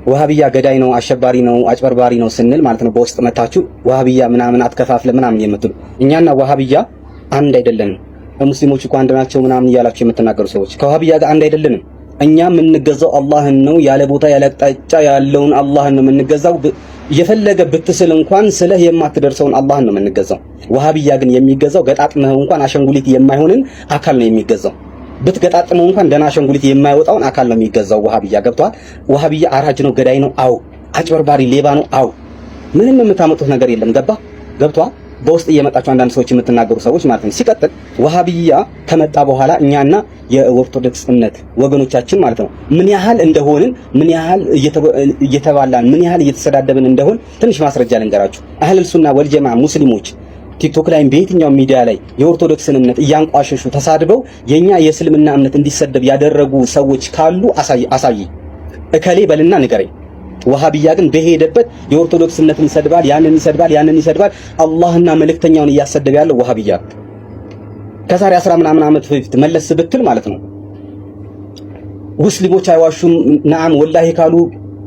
ወሃቢያ ገዳይ ነው፣ አሸባሪ ነው፣ አጭበርባሪ ነው ስንል ማለት ነው በውስጥ መታችሁ ወሃቢያ ምናምን አትከፋፍለ ምናምን የምትሉ እኛና ወሃቢያ አንድ አይደለንም። ሙስሊሞች እኮ አንድ ናቸው ምናምን እያላችሁ የምትናገሩ ሰዎች ከወሃቢያ ጋር አንድ አይደለንም። እኛ የምንገዛው አላህን ነው፣ ያለ ቦታ ያለ አቅጣጫ ያለውን አላህን ነው የምንገዛው። የፈለገ ብትስል እንኳን ስለህ የማትደርሰውን አላህን ነው የምንገዛው። ወሃቢያ ግን የሚገዛው ገጣጥመህ እንኳን አሸንጉሊት የማይሆንን አካል ነው የሚገዛው። ብትገጣጥመው እንኳን ደና አሸንጉሊት የማይወጣውን አካል ነው የሚገዛው ወሃቢያ። ገብቷል? ወሃቢያ አራጅ ነው፣ ገዳይ ነው፣ አው አጭበርባሪ ሌባ ነው፣ አው ምንም የምታመጡት ነገር የለም። ገብቷል? በውስጥ እየመጣችሁ አንዳንድ ሰዎች የምትናገሩ ሰዎች ማለት ነው። ሲቀጥል ወሃቢያ ከመጣ በኋላ እኛና የኦርቶዶክስ እምነት ወገኖቻችን ማለት ነው ምን ያህል እንደሆንን ምን ያህል እየተባላን ምን ያህል እየተሰዳደብን እንደሆን ትንሽ ማስረጃ ልንገራችሁ። አህለል ሱና ወልጀማ ሙስሊሞች ቲክቶክ ላይ በየትኛው ሚዲያ ላይ የኦርቶዶክስን እምነት እያንቋሸሹ ተሳድበው የኛ የእስልምና እምነት እንዲሰደብ ያደረጉ ሰዎች ካሉ አሳይ እከሌ በልና ንገረኝ። ወሃቢያ ግን በሄደበት የኦርቶዶክስነትን ይሰድባል፣ ያንን ይሰድባል። አላህና መልእክተኛውን እያሰደበ ያለው ወሃቢያ ከዛሬ 10 ምናምን ዓመት በፊት መለስ ብትል ማለት ነው ሙስሊሞች አይዋሹም ነዓም ወላሂ ካሉ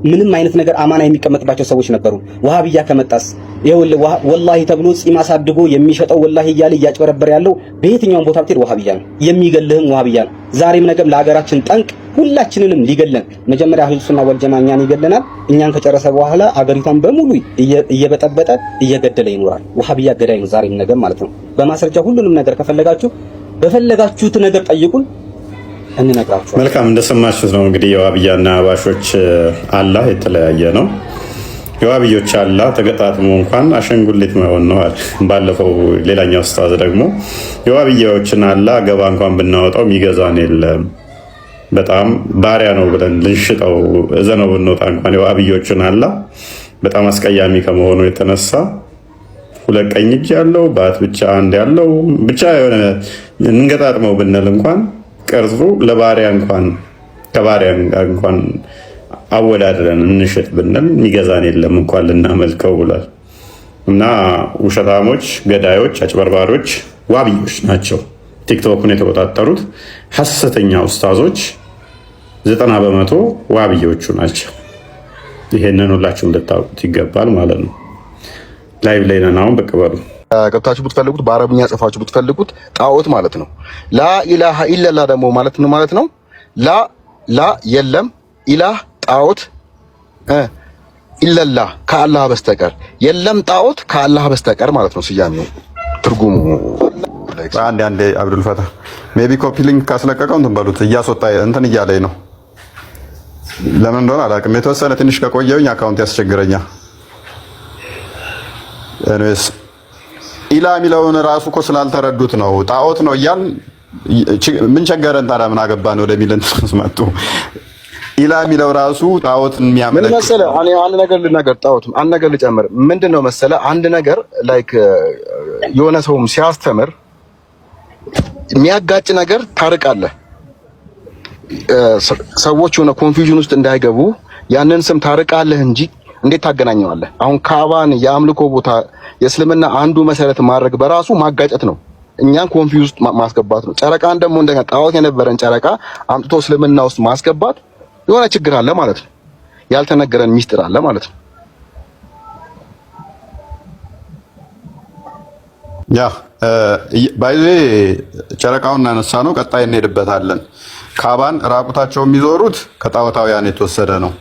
ምንም አይነት ነገር አማና የሚቀመጥባቸው ሰዎች ነበሩ። ወሃቢያ ከመጣስ ይኸውልህ ወላሂ ተብሎ ጺም አሳድጎ የሚሸጠው ወላሂ እያለ እያጭበረበረ ያለው በየትኛውም ቦታ ብትሄድ ወሃቢያ ነው። የሚገልህም ወሃቢያ ነው። ዛሬም ነገም ለሀገራችን ጠንቅ ሁላችንንም ሊገለን መጀመሪያ አህሉ ሱና ወልጀማ እኛን ይገለናል። እኛን ከጨረሰ በኋላ አገሪቷን በሙሉ እየበጠበጠ እየገደለ ይኖራል። ወሃቢያ ገዳይ ነው ዛሬም ነገም ማለት ነው። በማስረጃ ሁሉንም ነገር ከፈለጋችሁ በፈለጋችሁት ነገር ጠይቁን እንነግራችኋለን። መልካም እንደሰማችሁት ነው እንግዲህ የዋሃቢያና አህባሾች አላህ የተለያየ ነው። የዋሃቢዮች አላህ ተገጣጥሞ እንኳን አሸንጉሊት መሆን ነው አለ። ባለፈው ሌላኛው ኡስታዝ ደግሞ የዋሃቢያዎችን አላህ ገባ እንኳን ብናወጣው የሚገዛን የለም በጣም ባሪያ ነው ብለን ልንሽጠው እዘነው ብንወጣ እንኳን የዋሃቢዮችን አላህ በጣም አስቀያሚ ከመሆኑ የተነሳ ሁለት ቀኝ እጅ ያለው ባት ብቻ አንድ ያለው ብቻ የሆነ እንገጣጥመው ብንል እንኳን ቅርጹ ለባሪያ እንኳን ከባሪያ እንኳን አወዳድረን እንሽጥ ብንል የሚገዛን የለም እንኳን ልናመልከው ብሏል። እና ውሸታሞች፣ ገዳዮች፣ አጭበርባሪዎች ዋሃቢዮች ናቸው ቲክቶክን የተቆጣጠሩት። ሐሰተኛ ኡስታዞች 90% ዋሃቢዮቹ ናቸው። ይሄንን ሁላችሁም ልታውቁት ይገባል ማለት ነው። ላይቭ ላይ ነን አሁን ብቅ በሉ። ገብታችሁ ብትፈልጉት በአረብኛ ጽፋችሁ ብትፈልጉት ጣዖት ማለት ነው። ላኢላሃ ኢለላህ ደግሞ ማለት ነው ላ የለም ኢላህ ጣዖት ኢለላህ ከአላህ በስተቀር የለም ጣዖት ከአላህ በስተቀር ማለት ነው ስያሜው ትርጉሙ። አንዴ አብዱል ፈታህ ሜቢ ኮፒ ሊንክ ካስለቀቀው እንትን በሉት እያስወጣ እንትን እያለኝ ነው። ለምን እንደሆነ አላውቅም። የተወሰነ ትንሽ ከቆየውኝ አካውንት ያስቸግረኛል። እኔስ ኢላ የሚለውን ራሱ እኮ ስላልተረዱት ነው ጣዖት ነው እያል ምን ቸገረን ታዲያ ምን አገባን ወደሚል እንትን መጡ። ኢላ የሚለው ራሱ ጣዖትን የሚያመለክ ምን መሰለህ፣ እኔ አንድ ነገር ልናገር፣ ጣዖት አንድ ነገር ልጨምር። ምንድነው መሰለህ አንድ ነገር ላይክ የሆነ ሰውም ሲያስተምር የሚያጋጭ ነገር ታርቃለህ። ሰዎች የሆነ ኮንፊውዥን ውስጥ እንዳይገቡ ያንን ስም ታርቃለህ እንጂ እንዴት ታገናኘዋለህ? አሁን ካባን የአምልኮ ቦታ የእስልምና አንዱ መሰረት ማድረግ በራሱ ማጋጨት ነው። እኛን ኮንፊውዝ ውስጥ ማስገባት ነው። ጨረቃን ደግሞ እንደገና ጣዖት የነበረን ጨረቃ አምጥቶ እስልምና ውስጥ ማስገባት የሆነ ችግር አለ ማለት ነው። ያልተነገረን ሚስጥር አለ ማለት ነው። ያ ባይዜ ጨረቃውን እናነሳ ነው። ቀጣይ እንሄድበታለን። ካባን ራቁታቸው የሚዞሩት ከጣዖታውያን የተወሰደ ነው።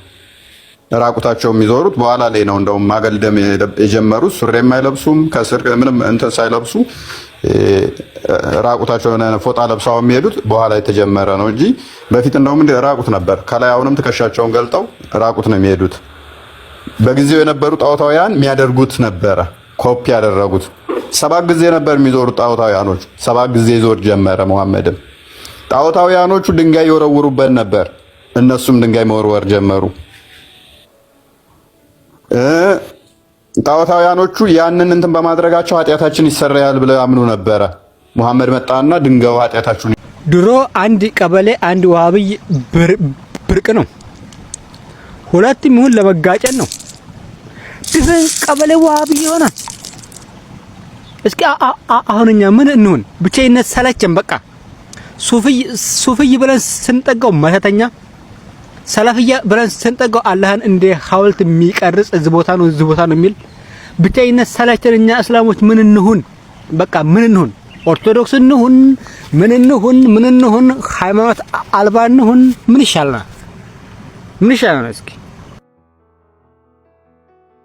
ራቁታቸው የሚዞሩት በኋላ ላይ ነው። እንደውም ማገልደም የጀመሩት ሱሪም አይለብሱም ከስር ምንም እንትን ሳይለብሱ ራቁታቸው የሆነ ፎጣ ለብሰው የሚሄዱት በኋላ የተጀመረ ነው እንጂ በፊት እንደውም ራቁት ነበር። ከላይ አሁንም ትከሻቸውን ገልጠው ራቁት ነው የሚሄዱት። በጊዜው የነበሩ ጣዖታውያን የሚያደርጉት ነበረ፣ ኮፒ ያደረጉት። 7 ጊዜ ነበር የሚዞሩት ጣዖታውያኖች። 7 ጊዜ ዞር ጀመረ መሐመድም። ጣዖታውያኖቹ ድንጋይ ይወረውሩበት ነበር፣ እነሱም ድንጋይ መወርወር ጀመሩ። ጣዖታውያኖቹ ያንን እንትን በማድረጋቸው ኃጢአታችን ይሰረያል ብለው ያምኑ ነበረ። መሐመድ መጣና ድንጋዩ ኃጢአታችሁን ድሮ አንድ ቀበሌ አንድ ወሃቢይ ብርቅ ነው። ሁለቱም ይሁን ለመጋጨት ነው። ድፍን ቀበሌ ወሃቢይ ሆነ። እስኪ አሁንኛ ምን እንሁን? ብቻይነት ሰለቸን። በቃ ሱፍይ ብለን ስንጠጋው መተተኛ ሰላፍያ ብለን ስንጠጋው አላህን እንደ ሐውልት የሚቀርጽ እዚህ ቦታ ነው የሚል ብቻይነት ሰላቸን። እኛ እስላሞች ምን እንሁን? በቃ ምን እንሁን? ኦርቶዶክስ እንሁን? ምን እንሁን? ሃይማኖት አልባ እንሁን? ምን ይሻልናል? እስኪ